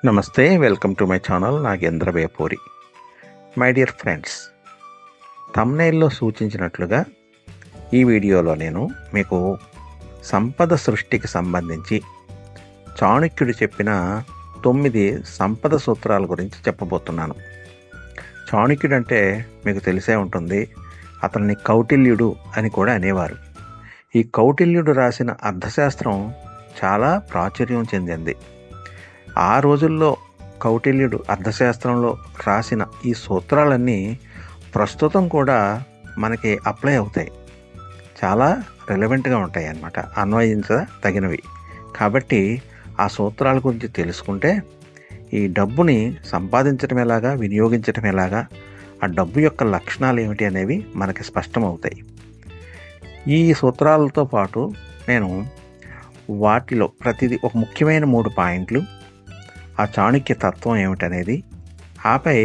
నమస్తే, welcome to my channel Nagendra Vepuri. My dear friends, థంబ్నెయిల్లో సూచించినట్లుగా ఈ వీడియోలో నేను మీకు సంపద సృష్టికి సంబంధించి చాణక్యుడు చెప్పిన 9 సంపద సూత్రాల గురించి చెప్పబోతున్నాను. చాణక్యుడు అంటే మీకు తెలిసే ఉంటుంది. అతన్ని కౌటిల్యుడు అని కూడా అనేవారు. ఈ కౌటిల్యుడు రాసిన అర్థశాస్త్రం చాలా ప్రాచుర్యం చెందింది. ఆ రోజుల్లో కౌటిల్యుడు అర్థశాస్త్రంలో రాసిన ఈ సూత్రాలన్నీ ప్రస్తుతం కూడా మనకి అప్లై అవుతాయి. చాలా రెలవెంట్గా ఉంటాయి అన్నమాట, అన్వయించదగినవి. కాబట్టి ఆ సూత్రాల గురించి తెలుసుకుంటే ఈ డబ్బుని సంపాదించడం ఎలాగా, వినియోగించడం ఎలాగా, ఆ డబ్బు యొక్క లక్షణాలు ఏమిటి అనేవి మనకి స్పష్టమవుతాయి. ఈ సూత్రాలతో పాటు నేను వాటిలో ప్రతిదీ ఒక ముఖ్యమైన 3 పాయింట్లు, ఆ చాణక్య తత్వం ఏమిటనేది, ఆపై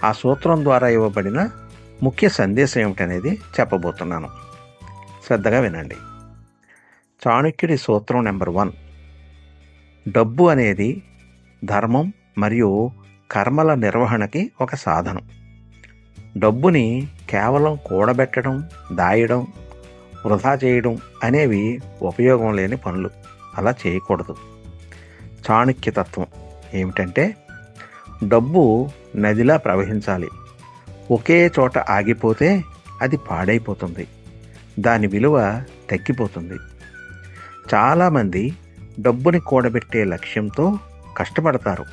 ఆ సూత్రం ద్వారా ఇవ్వబడిన ముఖ్య సందేశం ఏమిటనేది చెప్పబోతున్నాను. శ్రద్ధగా వినండి. చాణక్యుడి సూత్రం నెంబర్ 1: డబ్బు అనేది ధర్మం మరియు కర్మల నిర్వహణకి ఒక సాధనం. డబ్బుని కేవలం కూడబెట్టడం, దాయడం, వృధా చేయడం అనేవి ఉపయోగం లేని పనులు. అలా చేయకూడదు. చాణక్య తత్వం ఏమిటంటే డబ్బు నదిలా ప్రవహించాలి. ఒకే చోట ఆగిపోతే అది పాడైపోతుంది, దాని విలువ తగ్గిపోతుంది. చాలామంది డబ్బుని కూడబెట్టే లక్ష్యంతో కష్టపడతారు.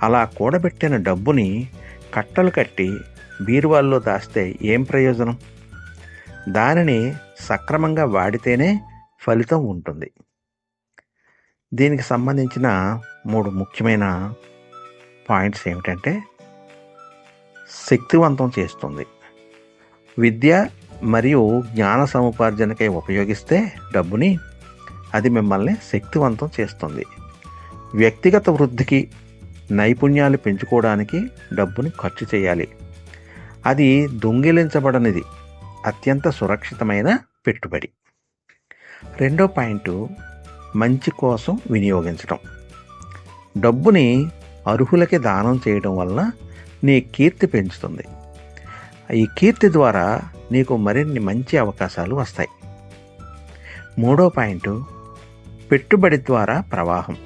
అలా కూడబెట్టిన డబ్బుని కట్టలు కట్టి బీరువాల్లో దాస్తే ఏం ప్రయోజనం? దానిని సక్రమంగా వాడితేనే ఫలితం ఉంటుంది. దీనికి సంబంధించిన 3 ముఖ్యమైన పాయింట్స్ ఏమిటంటే, శక్తివంతం చేస్తుంది. విద్య మరియు జ్ఞాన సముపార్జనకై ఉపయోగిస్తే డబ్బుని, అది మిమ్మల్ని శక్తివంతం చేస్తుంది. వ్యక్తిగత వృద్ధికి, నైపుణ్యాలు పెంచుకోవడానికి డబ్బుని ఖర్చు చేయాలి. అది దొంగిలించబడనిది, అత్యంత సురక్షితమైన పెట్టుబడి. 2వ పాయింట్, మంచి కోసం వినియోగించడం. డబ్బుని అర్హులకి దానం చేయడం వలన నీ కీర్తి పెంచుతుంది. ఈ కీర్తి ద్వారా నీకు మరిన్ని మంచి అవకాశాలు వస్తాయి. 3వ పాయింట్, పెట్టుబడి ద్వారా ప్రవాహం.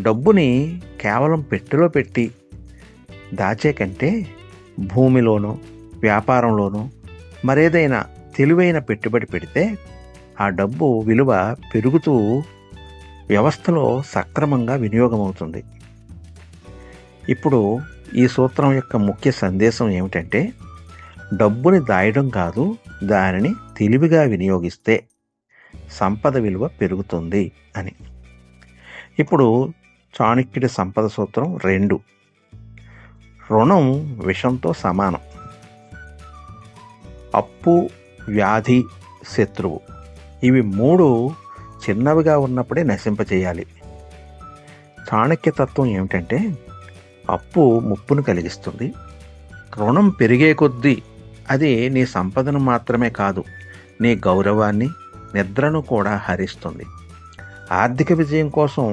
డబ్బుని కేవలం పెట్టెలో పెట్టి దాచే కంటే భూమిలోనో, వ్యాపారంలోనో మరేదైనా తెలివైన పెట్టుబడి పెడితే ఆ డబ్బు విలువ పెరుగుతూ వ్యవస్థలో సక్రమంగా వినియోగమవుతుంది. ఇప్పుడు ఈ సూత్రం యొక్క ముఖ్య సందేశం ఏమిటంటే, డబ్బుని దాయడం కాదు, దానిని తెలివిగా వినియోగిస్తే సంపద విలువ పెరుగుతుంది అని. ఇప్పుడు చాణక్యుడి సంపద సూత్రం 2: రుణం విషంతో సమానం. అప్పు, వ్యాధి, శత్రువు, ఇవి 3 చిన్నవిగా ఉన్నప్పుడే నశింపచేయాలి. చాణక్యతత్వం ఏమిటంటే, అప్పు ముప్పును కలిగిస్తుంది. రుణం పెరిగే కొద్దీ అది నీ సంపదను మాత్రమే కాదు, నీ గౌరవాన్ని, నిద్రను కూడా హరిస్తుంది. ఆర్థిక విజయం కోసం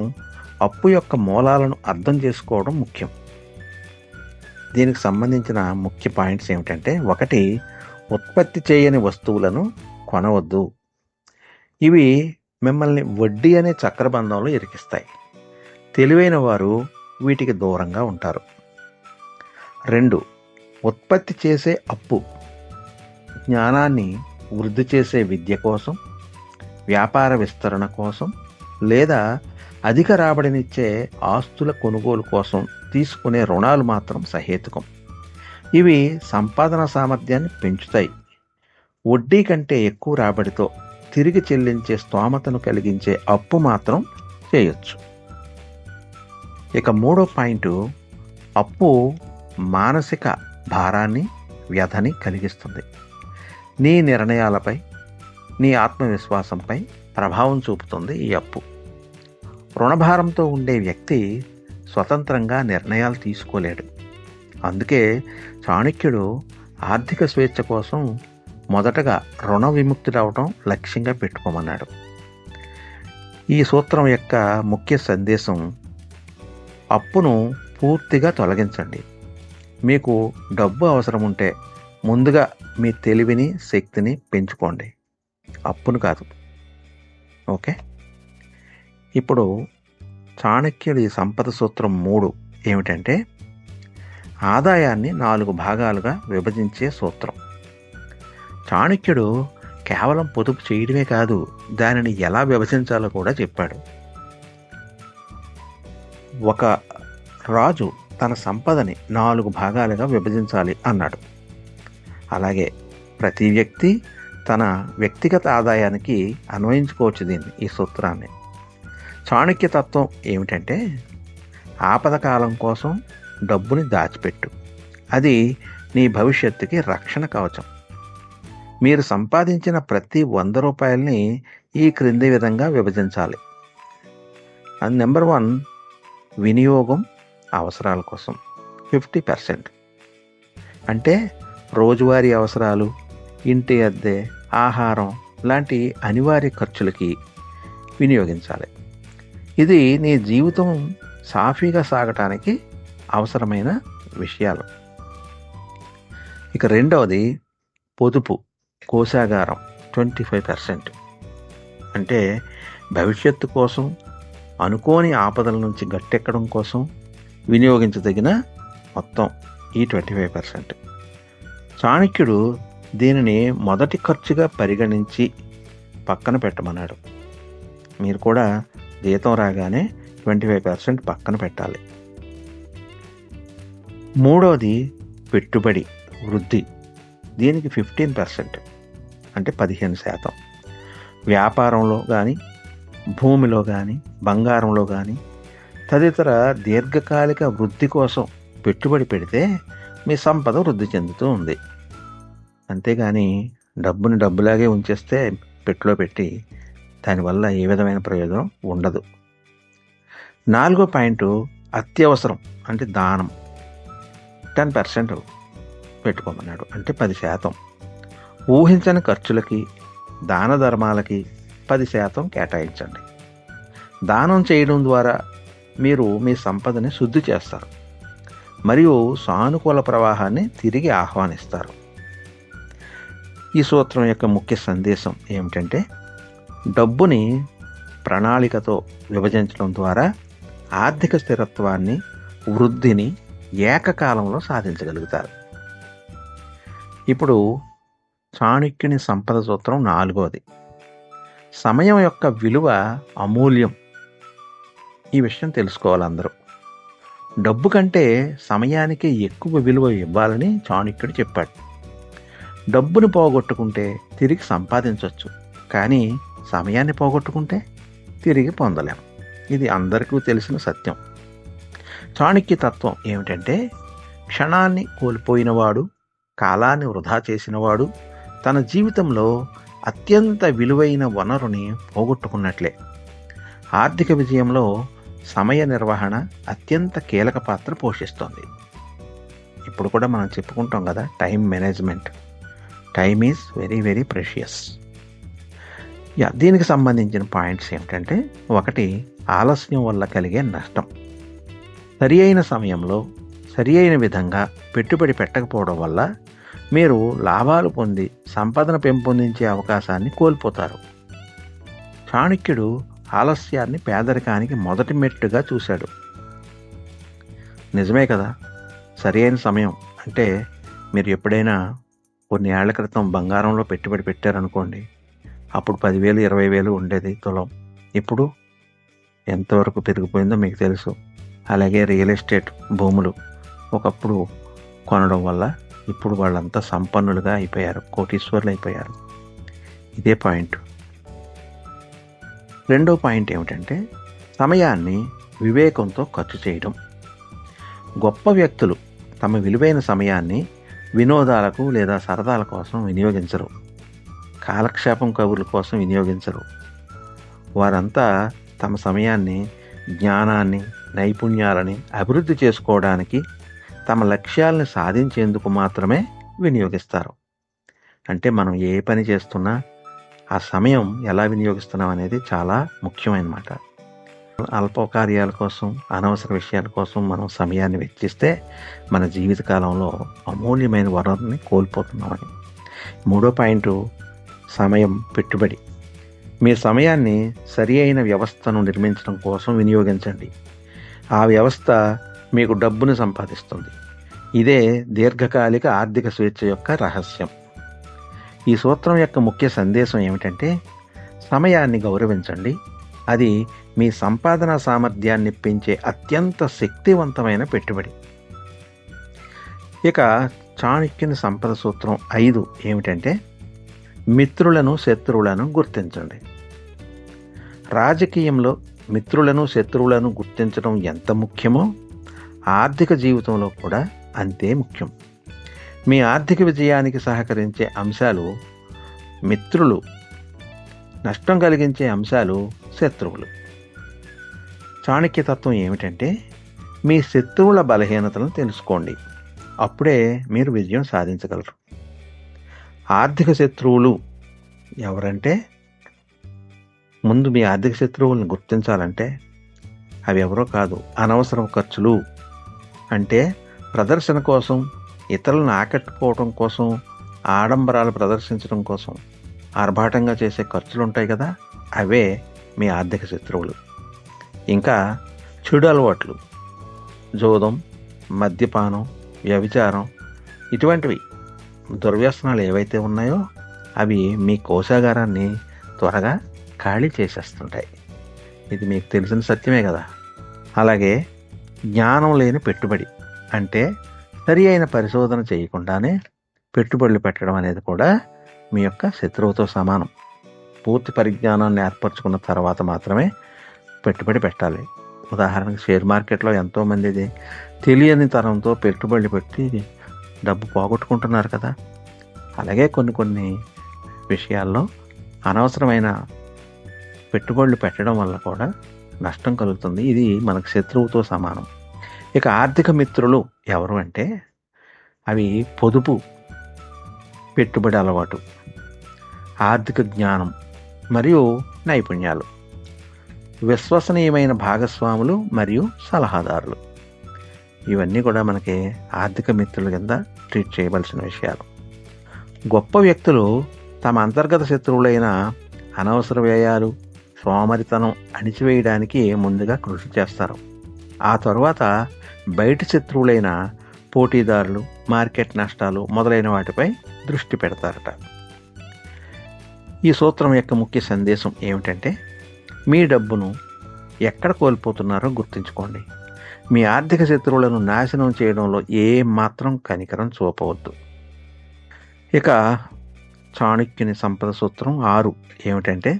అప్పు యొక్క మూలాలను అర్థం చేసుకోవడం ముఖ్యం. దీనికి సంబంధించిన ముఖ్య పాయింట్స్ ఏమిటంటే, 1, ఉత్పత్తి చేయని వస్తువులను కొనవద్దు. ఇవి మిమ్మల్ని వడ్డీ అనే చక్రబంధంలో ఇరికిస్తాయి. తెలివైన వారు వీటికి దూరంగా ఉంటారు. 2, ఉత్పత్తి చేసే అప్పు. జ్ఞానాన్ని వృద్ధి చేసే విద్య కోసం, వ్యాపార విస్తరణ కోసం, లేదా అధిక రాబడినిచ్చే ఆస్తుల కొనుగోలు కోసం తీసుకునే రుణాలు మాత్రం సహేతుకం. ఇవి సంపాదన సామర్థ్యాన్ని పెంచుతాయి. వడ్డీ కంటే ఎక్కువ రాబడితో తిరిగి చెల్లించే స్తోమతను కలిగించే అప్పు మాత్రం చేయొచ్చు. ఇక 3వ పాయింట్, అప్పు మానసిక భారాన్ని, వ్యధని కలిగిస్తుంది. నీ నిర్ణయాలపై, నీ ఆత్మవిశ్వాసంపై ప్రభావం చూపుతుంది ఈ అప్పు. రుణభారంతో ఉండే వ్యక్తి స్వతంత్రంగా నిర్ణయాలు తీసుకోలేడు. అందుకే చాణక్యుడు ఆర్థిక స్వేచ్ఛ కోసం మొదటగా రుణ విముక్తుడవడం లక్ష్యంగా పెట్టుకోమన్నాడు. ఈ సూత్రం యొక్క ముఖ్య సందేశం, అప్పును పూర్తిగా తొలగించండి. మీకు డబ్బు అవసరం ఉంటే ముందుగా మీ తెలివిని, శక్తిని పెంచుకోండి, అప్పును కాదు. ఓకే. ఇప్పుడు చాణక్యుడి సంపద సూత్రం 3 ఏమిటంటే ఆదాయాన్ని 4 భాగాలుగా విభజించే సూత్రం. చాణక్యుడు కేవలం పొదుపు చేయడమే కాదు, దానిని ఎలా విభజించాలో కూడా చెప్పాడు. ఒక రాజు తన సంపదని 4 భాగాలుగా విభజించాలి అన్నాడు. అలాగే ప్రతి వ్యక్తి తన వ్యక్తిగత ఆదాయానికి అన్వయించుకోవచ్చు ఈ సూత్రాన్ని. చాణక్య తత్వం ఏమిటంటే ఆపదకాలం కోసం డబ్బుని దాచిపెట్టు, అది నీ భవిష్యత్తుకి రక్షణ కవచం. మీరు సంపాదించిన ప్రతి 100 రూపాయలని ఈ క్రింది విధంగా విభజించాలి. అది నెంబర్ 1, వినియోగం, అవసరాల కోసం 50%. అంటే రోజువారీ అవసరాలు, ఇంటి అద్దె, ఆహారం లాంటి అనివార్య ఖర్చులకి వినియోగించాలి. ఇది నీ జీవితం సాఫీగా సాగటానికి అవసరమైన విషయాలు. ఇక రెండవది పొదుపు, కోశాగారం 25%. అంటే భవిష్యత్తు కోసం, అనుకోని ఆపదల నుంచి గట్టెక్కడం కోసం వినియోగించదగిన మొత్తం ఈ 25%. చాణక్యుడు దీనిని మొదటి ఖర్చుగా పరిగణించి పక్కన పెట్టమన్నాడు. మీరు కూడా జీతం రాగానే 25% పక్కన పెట్టాలి. మూడవది పెట్టుబడి, వృద్ధి. దీనికి 15%, అంటే 15%. వ్యాపారంలో కానీ, భూమిలో కానీ, బంగారంలో కానీ తదితర దీర్ఘకాలిక వృద్ధి కోసం పెట్టుబడి పెడితే మీ సంపద వృద్ధి చెందుతూ ఉంది. అంతేగాని డబ్బుని డబ్బులాగే ఉంచేస్తే పెట్టులో పెట్టి దానివల్ల ఏ విధమైన ప్రయోజనం ఉండదు. 4వ పాయింట్ అత్యవసరం, అంటే దానం 10% పెట్టుకోమన్నాడు, అంటే 10%. ఊహించని ఖర్చులకి, దాన ధర్మాలకి 10% కేటాయించండి. దానం చేయడం ద్వారా మీరు మీ సంపదని శుద్ధి చేస్తారు మరియు సానుకూల ప్రవాహాన్ని తిరిగి ఆహ్వానిస్తారు. ఈ సూత్రం యొక్క ముఖ్య సందేశం ఏమిటంటే డబ్బుని ప్రణాళికతో విభజించడం ద్వారా ఆర్థిక స్థిరత్వాన్ని, వృద్ధిని ఏకకాలంలో సాధించగలుగుతారు. ఇప్పుడు చాణక్యుని సంపద సూత్రం 4వది, సమయం యొక్క విలువ అమూల్యం. ఈ విషయం తెలుసుకోవాలి అందరూ. డబ్బు కంటే సమయానికి ఎక్కువ విలువ ఇవ్వాలని చాణక్యుడు చెప్పాడు. డబ్బును పోగొట్టుకుంటే తిరిగి సంపాదించవచ్చు, కానీ సమయాన్ని పోగొట్టుకుంటే తిరిగి పొందలేం. ఇది అందరికీ తెలిసిన సత్యం. చాణక్య తత్వం ఏమిటంటే క్షణాన్ని కోల్పోయినవాడు, కాలాన్ని వృధా చేసినవాడు తన జీవితంలో అత్యంత విలువైన వనరుని పోగొట్టుకున్నట్లే. ఆర్థిక విజయంలో సమయ నిర్వహణ అత్యంత కీలక పాత్ర పోషిస్తుంది. ఇప్పుడు కూడా మనం చెప్పుకుంటాం కదా, time management. Time is very very precious. దీనికి సంబంధించిన పాయింట్స్ ఏమిటంటే 1, ఆలస్యం వల్ల కలిగే నష్టం. సరి అయిన సమయంలో సరి అయిన విధంగా పెట్టుబడి పెట్టకపోవడం వల్ల మీరు లాభాలు పొంది సంపదను పెంపొందించే అవకాశాన్ని కోల్పోతారు. చాణక్యుడు ఆలస్యాన్ని పేదరికానికి మొదటి మెట్టుగా చూశాడు. నిజమే కదా. సరి అయిన సమయం అంటే మీరు ఎప్పుడైనా కొన్ని ఏళ్ల క్రితం బంగారంలో పెట్టుబడి పెట్టారనుకోండి, అప్పుడు 10,000 20,000 ఉండేది తులం. ఇప్పుడు ఎంతవరకు పెరిగిపోయిందో మీకు తెలుసు. అలాగే రియల్ ఎస్టేట్ భూములు ఒకప్పుడు కొనడం వల్ల ఇప్పుడు వాళ్ళంతా సంపన్నులుగా అయిపోయారు, కోటీశ్వర్లు అయిపోయారు. ఇదే పాయింట్. 2వ పాయింట్ ఏమిటంటే సమయాన్ని వివేకంతో ఖర్చు చేయడం. గొప్ప వ్యక్తులు తమ విలువైన సమయాన్ని వినోదాలకు లేదా సరదాల కోసం వినియోగించరు, కాలక్షేపం కబుర్ల కోసం వినియోగించరు. వారంతా తమ సమయాన్ని జ్ఞానాన్ని, నైపుణ్యాలని అభివృద్ధి చేసుకోవడానికి, తమ లక్ష్యాలను సాధించేందుకు మాత్రమే వినియోగిస్తారు. అంటే మనం ఏ పని చేస్తున్నా ఆ సమయం ఎలా వినియోగిస్తున్నాం అనేది చాలా ముఖ్యమైన మాట. అల్పకార్యాల కోసం, అనవసర విషయాల కోసం మనం సమయాన్ని వెచ్చిస్తే మన జీవితకాలంలో అమూల్యమైన వనరుని కోల్పోతున్నామని. మూడో పాయింటు సమయం పెట్టుబడి. మీ సమయాన్ని సరి అయిన వ్యవస్థను నిర్మించడం కోసం వినియోగించండి. ఆ వ్యవస్థ మీకు డబ్బును సంపాదిస్తుంది. ఇదే దీర్ఘకాలిక ఆర్థిక స్వేచ్ఛ యొక్క రహస్యం. ఈ సూత్రం యొక్క ముఖ్య సందేశం ఏమిటంటే, సమయాన్ని గౌరవించండి. అది మీ సంపాదన సామర్థ్యాన్ని పెంచే అత్యంత శక్తివంతమైన పెట్టుబడి. ఇక చాణక్యుని సంపద సూత్రం 5 ఏమిటంటే, మిత్రులను శత్రువులను గుర్తించండి. రాజకీయంలో మిత్రులను శత్రువులను గుర్తించడం ఎంత ముఖ్యమో ఆర్థిక జీవితంలో కూడా అంతే ముఖ్యం. మీ ఆర్థిక విజయానికి సహకరించే అంశాలు మిత్రులు, నష్టం కలిగించే అంశాలు శత్రువులు. చాణక్యతత్వం ఏమిటంటే, మీ శత్రువుల బలహీనతలను తెలుసుకోండి. అప్పుడే మీరు విజయం సాధించగలరు. ఆర్థిక శత్రువులు ఎవరంటే, ముందు మీ ఆర్థిక శత్రువులను గుర్తించాలంటే అవి ఎవరో కాదు, అనవసరం ఖర్చులు. అంటే ప్రదర్శన కోసం, ఇతరులను ఆకట్టుకోవడం కోసం, ఆడంబరాలు ప్రదర్శించడం కోసం ఆర్భాటంగా చేసే ఖర్చులు ఉంటాయి కదా, అవే మీ ఆర్థిక శత్రువులు. ఇంకా చెడు అలవాట్లు, జోదం, మద్యపానం, వ్యభిచారం, ఇటువంటివి దుర్వ్యసనాలు ఏవైతే ఉన్నాయో అవి మీ కోశాగారాన్ని త్వరగా ఖాళీ చేసేస్తుంటాయి. ఇది మీకు తెలిసిన సత్యమే కదా. అలాగే జ్ఞానం లేని పెట్టుబడి, అంటే సరి అయిన పరిశోధన చేయకుండానే పెట్టుబడులు పెట్టడం అనేది కూడా మీ యొక్క శత్రువుతో సమానం. పూర్తి పరిజ్ఞానాన్ని ఏర్పరచుకున్న తర్వాత మాత్రమే పెట్టుబడి పెట్టాలి. ఉదాహరణకు షేర్ మార్కెట్లో ఎంతోమంది తెలియని తరంతో పెట్టుబడులు పెట్టి డబ్బు పోగొట్టుకుంటున్నారు కదా. అలాగే కొన్ని విషయాల్లో అనవసరమైన పెట్టుబడులు పెట్టడం వల్ల కూడా నష్టం కలుగుతుంది. ఇది మనకు శత్రువుతో సమానం. ఇక ఆర్థిక మిత్రులు ఎవరు అంటే, అవి పొదుపు, పెట్టుబడి అలవాటు, ఆర్థిక జ్ఞానం మరియు నైపుణ్యాలు, విశ్వసనీయమైన భాగస్వాములు మరియు సలహాదారులు. ఇవన్నీ కూడా మనకి ఆర్థిక మిత్రుల కింద ట్రీట్ చేయవలసిన విషయాలు. గొప్ప వ్యక్తులు తమ అంతర్గత శత్రువులైన అనవసర వ్యయాలు, సోమరితనం అణిచివేయడానికి ముందుగా కృషి చేస్తారు. ఆ తరువాత బయటి శత్రువులైన పోటీదారులు, మార్కెట్ నష్టాలు మొదలైన వాటిపై దృష్టి పెడతారట. ఈ సూత్రం యొక్క ముఖ్య సందేశం ఏమిటంటే, మీ డబ్బును ఎక్కడ కోల్పోతున్నారో గుర్తుంచుకోండి. మీ ఆర్థిక శత్రువులను నాశనం చేయడంలో ఏ మాత్రం కనికరం చూపవద్దు. ఇక చాణక్యుని సంపద సూత్రం 6 ఏమిటంటే,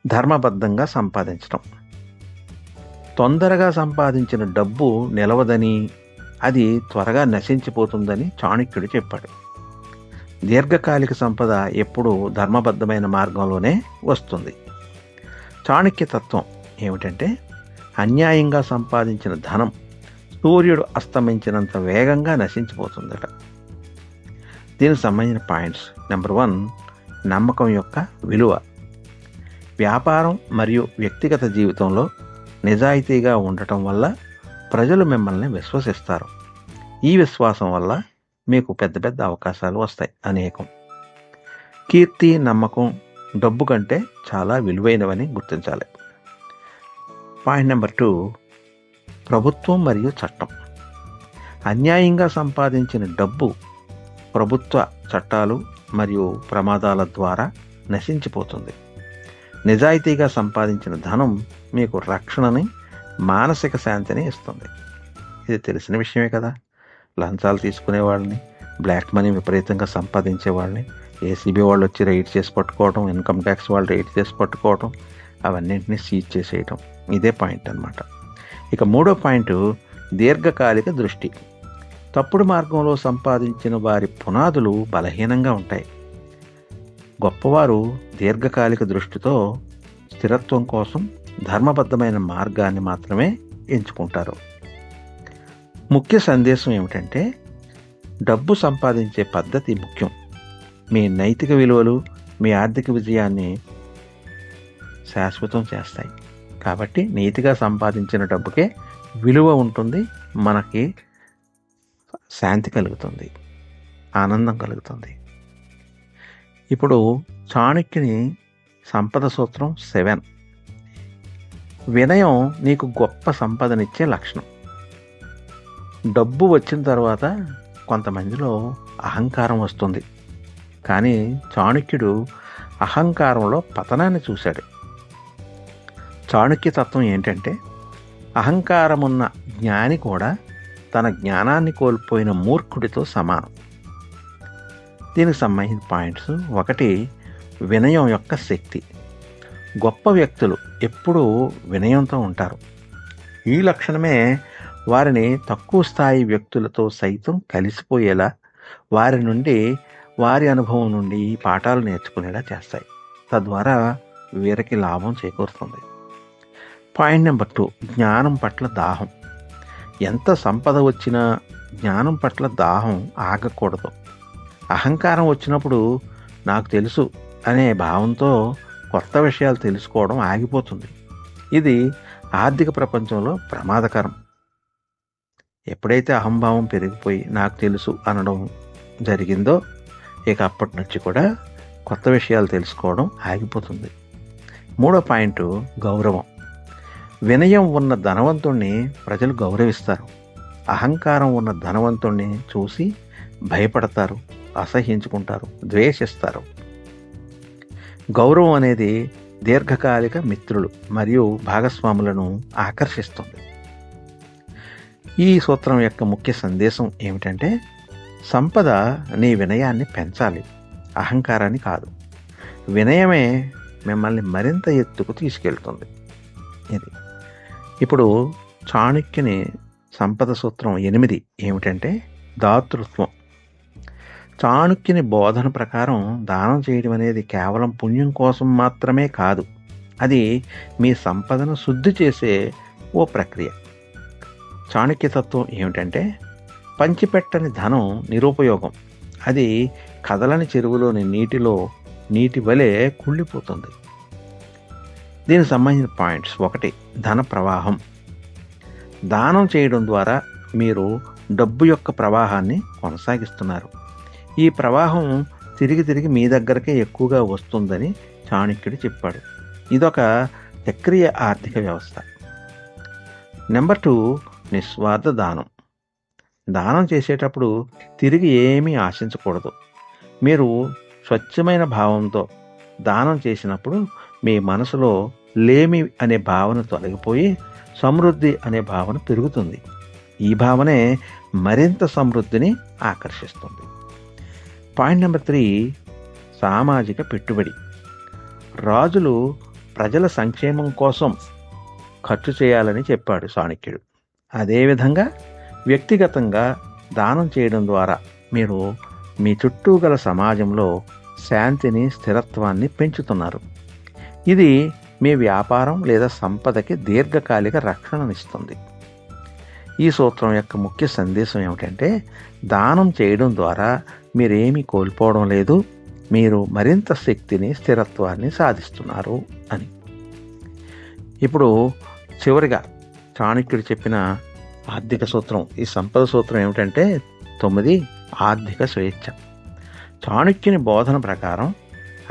ధర్మబద్ధంగా సంపాదించడం. తొందరగా సంపాదించిన డబ్బు నిలవదని, అది త్వరగా నశించిపోతుందని చాణక్యుడు చెప్పాడు. దీర్ఘకాలిక సంపద ఎప్పుడూ ధర్మబద్ధమైన మార్గంలోనే వస్తుంది. చాణక్య తత్వం ఏమిటంటే, అన్యాయంగా సంపాదించిన ధనం సూర్యుడు అస్తమించినంత వేగంగా నశించిపోతుందట. దీనికి సంబంధించిన పాయింట్స్: నెంబర్ 1, నమ్మకం యొక్క విలువ. వ్యాపారం మరియు వ్యక్తిగత జీవితంలో నిజాయితీగా ఉండటం వల్ల ప్రజలు మిమ్మల్ని విశ్వసిస్తారు. ఈ విశ్వాసం వల్ల మీకు పెద్ద పెద్ద అవకాశాలు వస్తాయి, అనేకం. కీర్తి, నమ్మకం డబ్బు కంటే చాలా విలువైనవని గుర్తించాలి. పాయింట్ నెంబర్ 2, ప్రభుత్వం మరియు చట్టం. అన్యాయంగా సంపాదించిన డబ్బు ప్రభుత్వ చట్టాలు మరియు ప్రమాదాల ద్వారా నశించిపోతుంది. నిజాయితీగా సంపాదించిన ధనం మీకు రక్షణని, మానసిక శాంతిని ఇస్తుంది. ఇది తెలిసిన విషయమే కదా. లంచాలు తీసుకునే వాళ్ళని, బ్లాక్ మనీ విపరీతంగా సంపాదించే వాళ్ళని ఏసీబీ వాళ్ళు వచ్చి రైడ్ చేసి పట్టుకోవడం, ఇన్కమ్ ట్యాక్స్ వాళ్ళు రైడ్ చేసి పట్టుకోవడం, అవన్నింటినీ సీజ్ చేసేయటం. ఇదే పాయింట్ అన్నమాట. ఇక 3వ పాయింట్, దీర్ఘకాలిక దృష్టి. తప్పుడు మార్గంలో సంపాదించిన వారి పునాదులు బలహీనంగా ఉంటాయి. గొప్పవారు దీర్ఘకాలిక దృష్టితో స్థిరత్వం కోసం ధర్మబద్ధమైన మార్గాన్ని మాత్రమే ఎంచుకుంటారు. ముఖ్య సందేశం ఏమిటంటే, డబ్బు సంపాదించే పద్ధతి ముఖ్యం. మీ నైతిక విలువలు మీ ఆర్థిక విజయాన్ని శాశ్వతం చేస్తాయి. కాబట్టి నీతిగా సంపాదించిన డబ్బుకే విలువ ఉంటుంది, మనకి శాంతి కలుగుతుంది, ఆనందం కలుగుతుంది. ఇప్పుడు చాణక్యుని సంపద సూత్రం 7. వినయం నీకు గొప్ప సంపదనిచ్చే లక్షణం. డబ్బు వచ్చిన తర్వాత కొంతమందిలో అహంకారం వస్తుంది, కానీ చాణక్యుడు అహంకారంలో పతనాన్ని చూశాడు. చాణక్య తత్వం ఏంటంటే, అహంకారమున్న జ్ఞాని కూడా తన జ్ఞానాన్ని కోల్పోయిన మూర్ఖుడితో సమానం. దీనికి సంబంధించిన పాయింట్స్: 1, వినయం యొక్క శక్తి. గొప్ప వ్యక్తులు ఎప్పుడూ వినయంతో ఉంటారు. ఈ లక్షణమే వారిని తక్కువ స్థాయి వ్యక్తులతో సైతం కలిసిపోయేలా, వారి అనుభవం నుండి పాఠాలు నేర్చుకునేలా చేస్తాయి. తద్వారా వీరికి లాభం చేకూరుతుంది. పాయింట్ నెంబర్ 2, జ్ఞానం పట్ల దాహం. ఎంత సంపద వచ్చినా జ్ఞానం పట్ల దాహం ఆగకూడదు. అహంకారం వచ్చినప్పుడు నాకు తెలుసు అనే భావంతో కొత్త విషయాలు తెలుసుకోవడం ఆగిపోతుంది. ఇది ఆర్థిక ప్రపంచంలో ప్రమాదకరం. ఎప్పుడైతే అహంభావం పెరిగిపోయి నాకు తెలుసు అనడం జరిగిందో, ఇక అప్పటి నుంచి కూడా కొత్త విషయాలు తెలుసుకోవడం ఆగిపోతుంది. 3వ పాయింట్, గౌరవం. వినయం ఉన్న ధనవంతుణ్ణి ప్రజలు గౌరవిస్తారు. అహంకారం ఉన్న ధనవంతుణ్ణి చూసి భయపడతారు, అసహ్యించుకుంటారు, ద్వేషిస్తారు. గౌరవం అనేది దీర్ఘకాలిక మిత్రులు మరియు భాగస్వాములను ఆకర్షిస్తుంది. ఈ సూత్రం యొక్క ముఖ్య సందేశం ఏమిటంటే, సంపద నీ వినయాన్ని పెంచాలి, అహంకారాన్ని కాదు. వినయమే మిమ్మల్ని మరింత ఎత్తుకు తీసుకెళ్తుంది. ఇది ఇప్పుడు చాణక్యుని సంపద సూత్రం 8 ఏమిటంటే, దాతృత్వం. చాణక్యుని బోధన ప్రకారం దానం చేయడం అనేది కేవలం పుణ్యం కోసం మాత్రమే కాదు, అది మీ సంపదను శుద్ధి చేసే ఓ ప్రక్రియ. చాణక్యతత్వం ఏమిటంటే, పంచిపెట్టని ధనం నిరుపయోగం, అది కదలని చెరువులోని నీటి వలె కుళ్ళిపోతుంది. దీనికి సంబంధించిన పాయింట్స్: 1, ధన ప్రవాహం. దానం చేయడం ద్వారా మీరు డబ్బు యొక్క ప్రవాహాన్ని కొనసాగిస్తున్నారు. ఈ ప్రవాహం తిరిగి మీ దగ్గరకే ఎక్కువగా వస్తుందని చాణక్యుడు చెప్పాడు. ఇదొక చక్రీయ ఆర్థిక వ్యవస్థ. నెంబర్ 2, నిస్వార్థ దానం. దానం చేసేటప్పుడు తిరిగి ఏమీ ఆశించకూడదు. మీరు స్వచ్ఛమైన భావంతో దానం చేసినప్పుడు మీ మనసులో లేమి అనే భావన తొలగిపోయి సమృద్ధి అనే భావన పెరుగుతుంది. ఈ భావనే మరింత సమృద్ధిని ఆకర్షిస్తుంది. పాయింట్ నెంబర్ 3, సామాజిక పెట్టుబడి. రాజులు ప్రజల సంక్షేమం కోసం ఖర్చు చేయాలని చెప్పాడు చాణక్యుడు. అదేవిధంగా వ్యక్తిగతంగా దానం చేయడం ద్వారా మీరు మీ చుట్టూ గల సమాజంలో శాంతిని, స్థిరత్వాన్ని పెంచుతున్నారు. ఇది మీ వ్యాపారం లేదా సంపదకి దీర్ఘకాలిక రక్షణనిస్తుంది. ఈ సూత్రం యొక్క ముఖ్య సందేశం ఏమిటంటే, దానం చేయడం ద్వారా మీరేమీ కోల్పోవడం లేదు, మీరు మరింత శక్తిని, స్థిరత్వాన్ని సాధిస్తున్నారు అని. ఇప్పుడు చివరిగా చాణక్యుడు చెప్పిన ఆర్థిక సూత్రం, ఈ సంపద సూత్రం ఏమిటంటే 9, ఆర్థిక స్వేచ్ఛ. చాణక్యుని బోధన ప్రకారం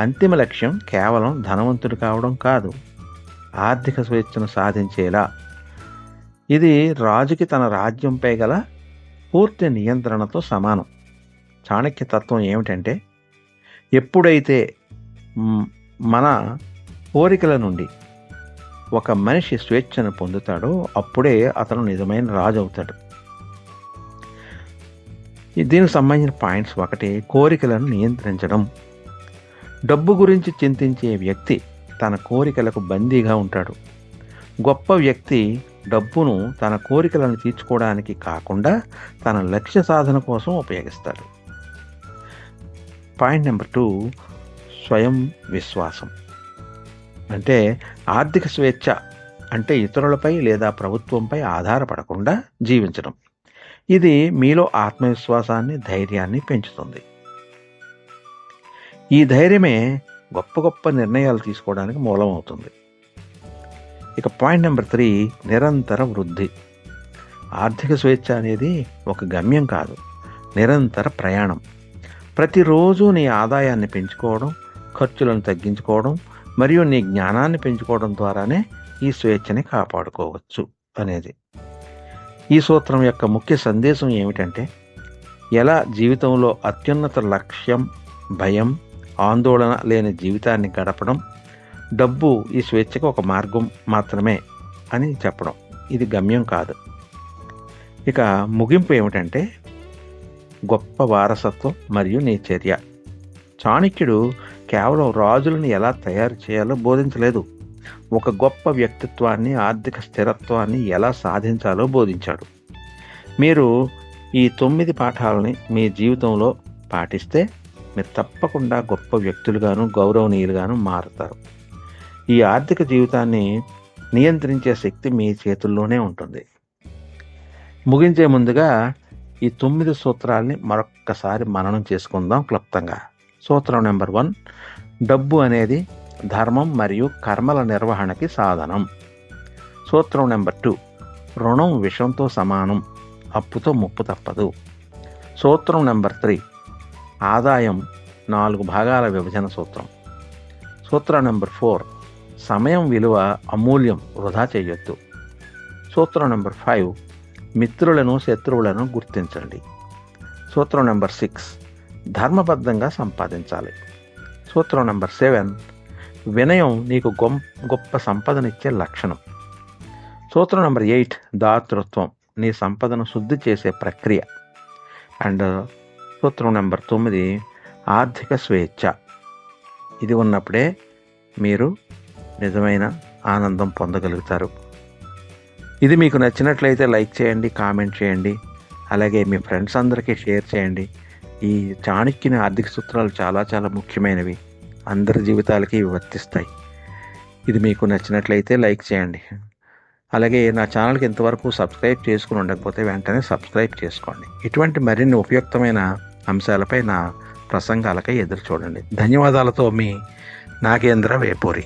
అంతిమ లక్ష్యం కేవలం ధనవంతుడు కావడం కాదు, ఆర్థిక స్వేచ్ఛను సాధించేలా. ఇది రాజుకి తన రాజ్యంపై గల పూర్తి నియంత్రణతో సమానం. చాణక్య తత్వం ఏమిటంటే, ఎప్పుడైతే మన కోరికల నుండి ఒక మనిషి స్వేచ్ఛను పొందుతాడో అప్పుడే అతను నిజమైన రాజు అవుతాడు. దీనికి సంబంధించిన పాయింట్స్: 1, కోరికలను నియంత్రించడం. డబ్బు గురించి చింతించే వ్యక్తి తన కోరికలకు బందీగా ఉంటాడు. గొప్ప వ్యక్తి డబ్బును తన కోరికలను తీర్చుకోవడానికి కాకుండా తన లక్ష్య సాధన కోసం ఉపయోగిస్తాడు. పాయింట్ నెంబర్ 2, స్వయం విశ్వాసం. అంటే ఆర్థిక స్వేచ్ఛ అంటే ఇతరులపై లేదా ప్రభుత్వంపై ఆధారపడకుండా జీవించడం. ఇది మీలో ఆత్మవిశ్వాసాన్ని, ధైర్యాన్ని పెంచుతుంది. ఈ ధైర్యమే గొప్ప నిర్ణయాలు తీసుకోవడానికి మూలం అవుతుంది. ఇక పాయింట్ నెంబర్ 3, నిరంతర వృద్ధి. ఆర్థిక స్వేచ్ఛ అనేది ఒక గమ్యం కాదు, నిరంతర ప్రయాణం. ప్రతిరోజు నీ ఆదాయాన్ని పెంచుకోవడం, ఖర్చులను తగ్గించుకోవడం మరియు నీ జ్ఞానాన్ని పెంచుకోవడం ద్వారానే ఈ స్వేచ్ఛని కాపాడుకోవచ్చు అనేది. ఈ సూత్రం యొక్క ముఖ్య సందేశం ఏమిటంటే, ఎలా జీవితంలో అత్యున్నత లక్ష్యం, భయం, ఆందోళన లేని జీవితాన్ని గడపడం, డబ్బు ఈ స్వేచ్ఛకు ఒక మార్గం మాత్రమే అని చెప్పడం. ఇది గమ్యం కాదు. ఇక ముగింపు ఏమిటంటే, గొప్ప వారసత్వం మరియు నీ చర్య. చాణక్యుడు కేవలం రాజులను ఎలా తయారు చేయాలో బోధించలేదు, ఒక గొప్ప వ్యక్తిత్వాన్ని, ఆర్థిక స్థిరత్వాన్ని ఎలా సాధించాలో బోధించాడు. మీరు ఈ 9 పాఠాలని మీ జీవితంలో పాటిస్తే మీరు తప్పకుండా గొప్ప వ్యక్తులుగాను, గౌరవనీయులుగాను మారుతారు. ఈ ఆర్థిక జీవితాన్ని నియంత్రించే శక్తి మీ చేతుల్లోనే ఉంటుంది. ముగించే ముందుగా ఈ 9 సూత్రాల్ని మరొక్కసారి మననం చేసుకుందాం క్లుప్తంగా. సూత్రం నెంబర్ 1, డబ్బు అనేది ధర్మం మరియు కర్మల నిర్వహణకి సాధనం. సూత్రం నెంబర్ 2, రుణం విషంతో సమానం, అప్పుతో ముప్పు తప్పదు. సూత్రం నెంబర్ 3, ఆదాయం 4 భాగాల విభజన సూత్రం. సూత్రం నెంబర్ 4, సమయం విలువ అమూల్యం, వృధా చేయొద్దు. సూత్రం నెంబర్ 5, మిత్రులను శత్రువులను గుర్తించండి. సూత్రం నెంబర్ 6, ధర్మబద్ధంగా సంపాదించాలి. సూత్రం నెంబర్ 7, వినయం నీకు గొప్ప సంపదనిచ్చే లక్షణం. సూత్రం నెంబర్ 8, దాతృత్వం నీ సంపదను శుద్ధి చేసే ప్రక్రియ. అండ్ సూత్రం నెంబర్ 9, ఆర్థిక స్వేచ్ఛ. ఇది ఉన్నప్పుడే మీరు నిజమైన ఆనందం పొందగలుగుతారు. ఇది మీకు నచ్చినట్లయితే లైక్ చేయండి, కామెంట్ చేయండి, అలాగే మీ ఫ్రెండ్స్ అందరికీ షేర్ చేయండి. ఈ చాణక్యుని ఆర్థిక సూత్రాలు చాలా చాలా ముఖ్యమైనవి, అందరి జీవితాలకి వర్తిస్తాయి. ఇది మీకు నచ్చినట్లయితే లైక్ చేయండి. అలాగే నా ఛానల్కి ఇంతవరకు సబ్స్క్రైబ్ చేసుకుని ఉండకపోతే వెంటనే సబ్స్క్రైబ్ చేసుకోండి. ఇటువంటి మరిన్ని ఉపయుక్తమైన అంశాలపై నా ప్రసంగాలకై ఎదురు చూడండి. ధన్యవాదాలతో మీ నాగేంద్ర వేపూరి.